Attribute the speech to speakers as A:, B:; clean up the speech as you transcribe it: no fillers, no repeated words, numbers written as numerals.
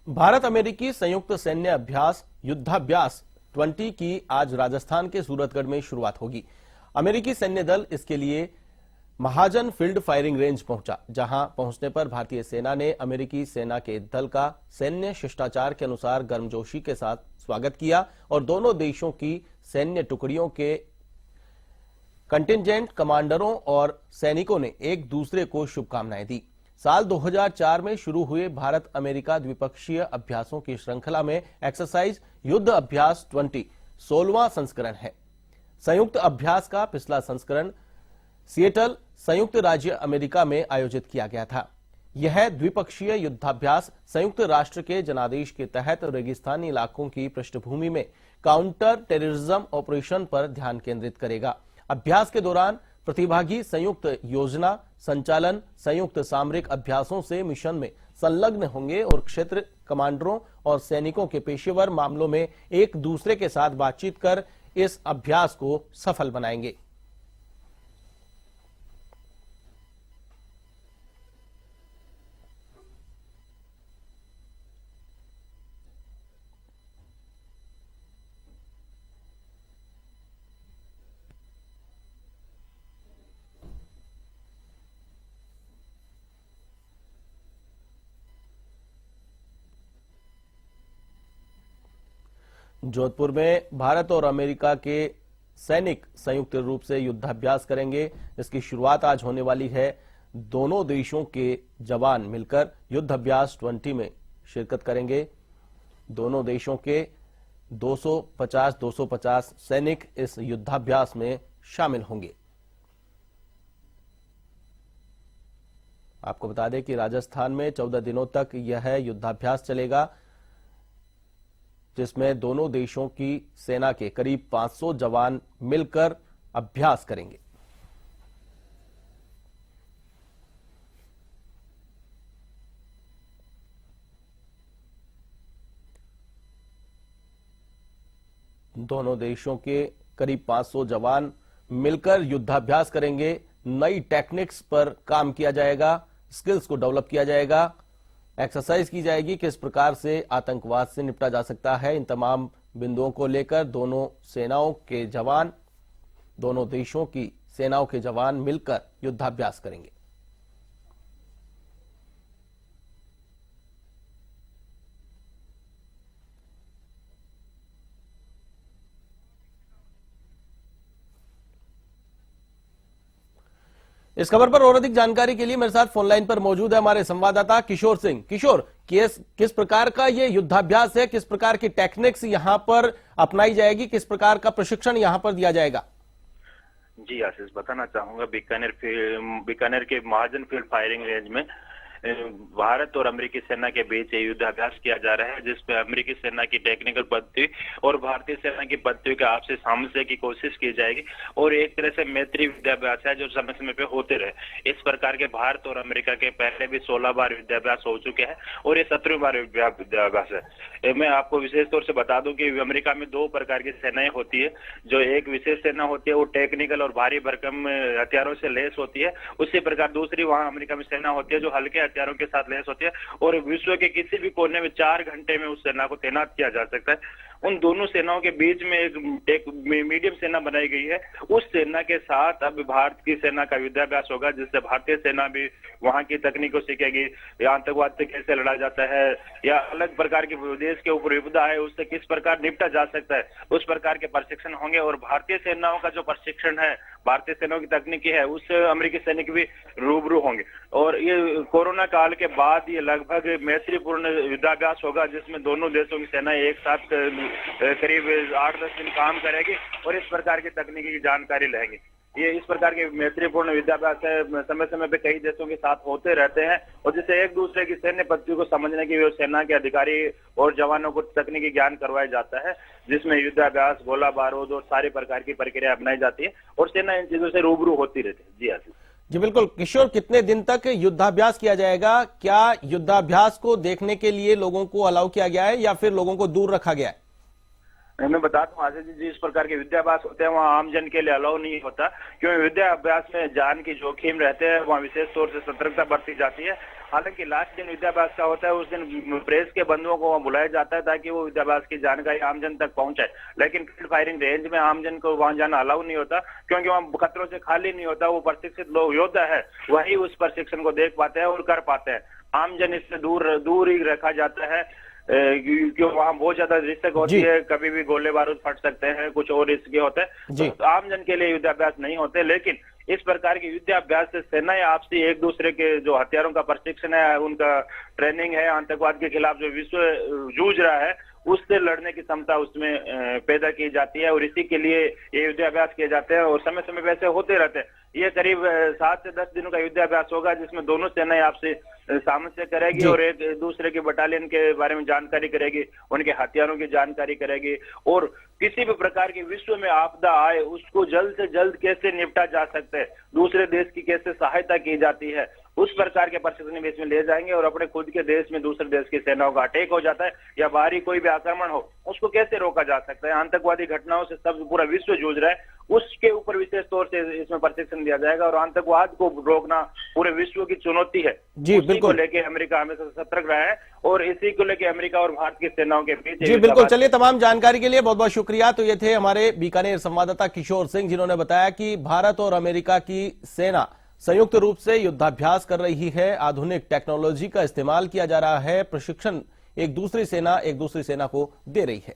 A: भारत अमेरिकी संयुक्त सैन्य अभ्यास युद्धाभ्यास 20 की आज राजस्थान के सूरतगढ़ में शुरुआत होगी। अमेरिकी सैन्य दल इसके लिए महाजन फील्ड फायरिंग रेंज पहुंचा, जहां पहुंचने पर भारतीय सेना ने अमेरिकी सेना के दल का सैन्य शिष्टाचार के अनुसार गर्मजोशी के साथ स्वागत किया और दोनों देशों की सैन्य टुकड़ियों के कंटिंजेंट कमांडरों और सैनिकों ने एक दूसरे को शुभकामनाएं दी। साल 2004 में शुरू हुए भारत अमेरिका द्विपक्षीय अभ्यासों की श्रृंखला में एक्सरसाइज युद्ध अभ्यास 20 16वां संस्करण है। संयुक्त अभ्यास का पिछला संस्करण सिएटल, संयुक्त राज्य अमेरिका में आयोजित किया गया था। यह द्विपक्षीय युद्धाभ्यास संयुक्त राष्ट्र के जनादेश के तहत रेगिस्तानी इलाकों की पृष्ठभूमि में काउंटर टेररिज्म ऑपरेशन पर ध्यान केंद्रित करेगा। अभ्यास के दौरान प्रतिभागी संयुक्त योजना संचालन, संयुक्त सामरिक अभ्यासों से मिशन में संलग्न होंगे और क्षेत्र कमांडरों और सैनिकों के पेशेवर मामलों में एक दूसरे के साथ बातचीत कर इस अभ्यास को सफल बनाएंगे। जोधपुर में भारत और अमेरिका के सैनिक संयुक्त रूप से युद्धाभ्यास करेंगे। इसकी शुरुआत आज होने वाली है। दोनों देशों के जवान मिलकर युद्धाभ्यास 20 में शिरकत करेंगे। दोनों देशों के 250 सैनिक इस युद्धाभ्यास में शामिल होंगे। आपको बता दें कि राजस्थान में 14 दिनों तक यह युद्धाभ्यास चलेगा, जिसमें दोनों देशों की सेना के करीब 500 जवान मिलकर अभ्यास करेंगे। दोनों देशों के करीब 500 जवान मिलकर युद्धाभ्यास करेंगे। नई टेक्निक्स पर काम किया जाएगा, स्किल्स को डेवलप किया जाएगा, एक्सरसाइज की जाएगी, किस प्रकार से आतंकवाद से निपटा जा सकता है। इन तमाम बिंदुओं को लेकर दोनों सेनाओं के जवान, दोनों देशों की सेनाओं के जवान मिलकर युद्धाभ्यास करेंगे। इस खबर पर और अधिक जानकारी के लिए मेरे साथ फोन लाइन पर मौजूद है हमारे संवाददाता किशोर सिंह। किशोर, किस प्रकार का ये युद्धाभ्यास है, किस प्रकार की टेक्निक्स यहां पर अपनाई जाएगी, किस प्रकार का प्रशिक्षण यहां पर दिया जाएगा?
B: जी आशीष, बताना चाहूंगा बीकानेर के महाजन फील्ड फायरिंग रेंज में भारत और अमेरिकी सेना के बीच युद्धाभ्यास किया जा रहा है, जिसमें अमेरिकी सेना की टेक्निकल पद्धति और भारतीय सेना की पद्धति के आपसी सामंजस्य की कोशिश की जाएगी और एक तरह से मैत्री युद्धाभ्यास है जो समय समय पे होते रहे। इस प्रकार के भारत और अमेरिका के पहले भी 16 बार युद्धाभ्यास हो चुके हैं और ये 17वीं बार युद्धाभ्यास है। मैं आपको विशेष तौर से बता दूं कि अमेरिका में 2 प्रकार की सेनाएं होती है। जो एक विशेष सेना होती है वो टेक्निकल और भारी भरकम हथियारों से लैस होती है। उसी प्रकार दूसरी वहां अमेरिका में सेना होती है जो हल्के हथियारों के साथ लैस होती है और विश्व के किसी भी कोने में 4 घंटे में उस सेना को तैनात किया जा सकता है। उन दोनों सेनाओं के बीच में एक मीडियम सेना बनाई गई है। उस सेना के साथ अब भारत की सेना का युद्धाभ्यास होगा, जिससे भारतीय सेना भी वहां की तकनीकों सीखेगी, या आतंकवाद से कैसे लड़ा जाता है या अलग प्रकार के देश के ऊपर विपदा है उससे किस प्रकार निपटा जा सकता है, उस प्रकार के प्रशिक्षण होंगे। और भारतीय सेनाओं का जो प्रशिक्षण है, भारतीय सेनाओं की तकनीकी है, उससे अमेरिकी सैनिक भी रूबरू होंगे। और ये कोरोना काल के बाद ये लगभग मैत्रीपूर्ण युद्धाभ्यास होगा, जिसमें दोनों देशों की सेनाएं एक साथ करीब 8-10 दिन काम करेगी और इस प्रकार की तकनीकी की जानकारी लेंगे। ये इस प्रकार के मैत्रीपूर्ण युद्धाभ्यास है, समय समय पे कई देशों के साथ होते रहते हैं और जिससे एक दूसरे की सैन्य पद्धति को समझने की सेना के अधिकारी और जवानों को तकनीकी ज्ञान करवाया जाता है, जिसमें युद्धाभ्यास, गोला बारूद और सारी प्रकार की प्रक्रिया अपनाई जाती है और सेना इन चीजों से रूबरू होती रहती है। जी आशीष।
A: जी बिल्कुल। किशोर, कितने दिन तक युद्धाभ्यास किया जाएगा? क्या युद्धाभ्यास को देखने के लिए लोगों को अलाउ किया गया है या फिर लोगों को दूर रखा गया है?
B: मैं बताता हूँ आशीष जी, जिस प्रकार के विद्याभ्यास होते हैं वहाँ आम जन के लिए अलाउ नहीं होता, क्योंकि विद्याभ्यास में जान की जोखिम रहते हैं। वहाँ विशेष तौर से सतर्कता बरती जाती है हालांकि लास्ट दिन युद्धाभ्यास का होता है, उस दिन प्रेस के बंधुओं को वहां बुलाया जाता है ताकि वो युद्धाभ्यास की जानकारी आमजन तक पहुंचाए। लेकिन फील्ड फायरिंग रेंज में आमजन को वहां जाना अलाउ नहीं होता, क्योंकि वहां खतरों से खाली नहीं होता। वो प्रशिक्षित लोग योद्धा है, वही उस प्रशिक्षण को देख पाते हैं और कर पाते हैं। आमजन इससे दूर ही रखा जाता है, क्यों वहां बहुत ज्यादा रिस्क होती है, कभी भी गोले बारूद फट सकते हैं, कुछ और रिस्क होते हैं, तो आमजन के लिए युद्धाभ्यास नहीं होते। लेकिन इस प्रकार के युद्धाभ्यास से सेनाएं आपसी एक दूसरे के जो हथियारों का प्रशिक्षण है, उनका ट्रेनिंग है, आतंकवाद के खिलाफ जो विश्व जूझ रहा है उससे लड़ने की क्षमता उसमें पैदा की जाती है, और इसी के लिए ये युद्धाभ्यास किए जाते हैं और समय समय पे ऐसे होते रहते हैं। ये करीब 7 से 10 दिनों का युद्धाभ्यास होगा, जिसमें दोनों सेनाएं आपसे सामंजस्य करेगी और एक दूसरे के बटालियन के बारे में जानकारी करेगी, उनके हथियारों की जानकारी करेगी, और किसी भी प्रकार की विश्व में आपदा आए उसको जल्द से जल्द कैसे निपटा जा सकता है, दूसरे देश की कैसे सहायता की जाती है, उस प्रकार के प्रशिक्षण भी इसमें ले जाएंगे। और अपने खुद के देश में दूसरे देश की सेनाओं का अटैक हो जाता है या बाहरी कोई भी आक्रमण हो, उसको कैसे रोका जा सकता है, आतंकवादी घटनाओं से सब पूरा विश्व जूझ रहा है, उसके ऊपर विशेष तौर से इसमें प्रशिक्षण दिया जाएगा। और आतंकवाद को रोकना पूरे विश्व की चुनौती है,
A: जी बिल्कुल,
B: लेके अमेरिका हमेशा सतर्क रहा है और इसी को लेके अमेरिका और भारत की सेनाओं के बीच।
A: जी बिल्कुल, चलिए तमाम जानकारी के लिए बहुत बहुत शुक्रिया। तो ये थे हमारे बीकानेर संवाददाता किशोर सिंह, जिन्होंने बताया कि भारत और अमेरिका की सेना संयुक्त रूप से युद्धाभ्यास कर रही है, आधुनिक टेक्नोलॉजी का इस्तेमाल किया जा रहा है, प्रशिक्षण एक दूसरी सेना को दे रही है।